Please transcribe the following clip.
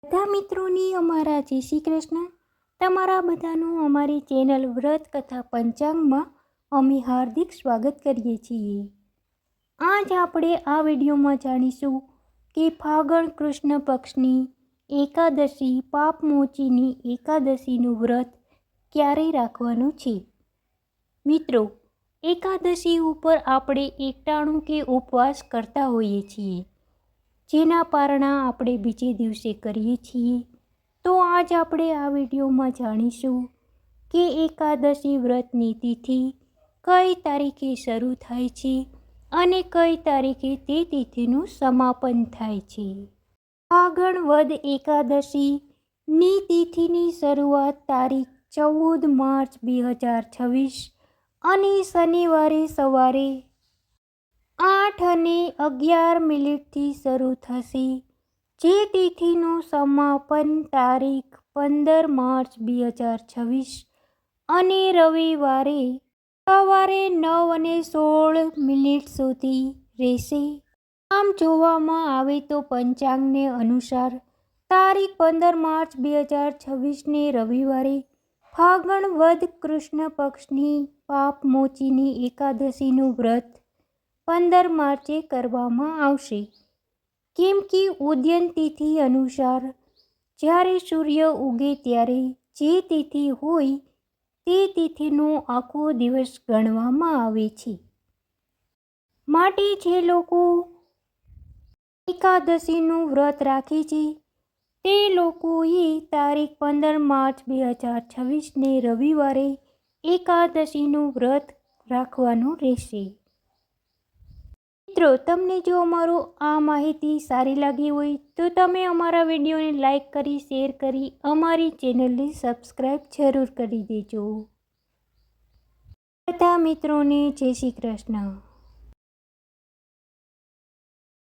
બધા મિત્રોની અમારા જય શ્રી કૃષ્ણ. તમારા બધાનું અમારી ચેનલ વ્રત કથા પંચાંગમાં અમે હાર્દિક સ્વાગત કરીએ છીએ. આજ આપણે આ વિડીયોમાં જાણીશું કે ફાગણ કૃષ્ણ પક્ષની એકાદશી પાપમોચીની એકાદશીનું વ્રત ક્યારે રાખવાનું છે. મિત્રો, એકાદશી ઉપર આપણે એકટાણું કે ઉપવાસ કરતા હોઈએ છીએ, જેના પારણા આપણે બીજે દિવસે કરીએ છીએ. તો આજ આપણે આ વિડીયોમાં જાણીશું કે એકાદશી વ્રતની તિથિ કઈ તારીખે શરૂ થાય છે અને કઈ તારીખે તે તિથિનું સમાપન થાય છે. ફાગણ વદ એકાદશીની તિથિની શરૂઆત તારીખ 14 માર્ચ 2026 અને શનિવારે સવારે 8:11 શરૂ થશે, જે તિથિનું સમાપન તારીખ 15 માર્ચ 2026 અને રવિવારે સવારે 9:16 સુધી રહેશે. આમ જોવામાં આવે તો પંચાંગને અનુસાર તારીખ 15 માર્ચ 2026ને રવિવારે ફાગણ વદ કૃષ્ણ પક્ષની પાપમોચીની એકાદશીનું વ્રત 15 માર્ચે કરવામાં આવશે. કેમ કે ઉદયન તિથિ અનુસાર જ્યારે સૂર્ય ઉગે ત્યારે જે તિથિ હોય તે તિથિનો આખો દિવસ ગણવામાં આવે છે. માટે જે લોકો એકાદશીનું વ્રત રાખે છે તે લોકોએ તારીખ 15 માર્ચ 2026ને રવિવારે એકાદશીનું વ્રત રાખવાનું રહેશે. મિત્રો, તમને જો અમારું આ માહિતી સારી લાગી હોય તો તમે અમારા વિડીયોને લાઈક કરી, શેર કરી, અમારી ચેનલને સબસ્ક્રાઈબ જરૂર કરી દેજો. બધા મિત્રોને જય શ્રી કૃષ્ણ.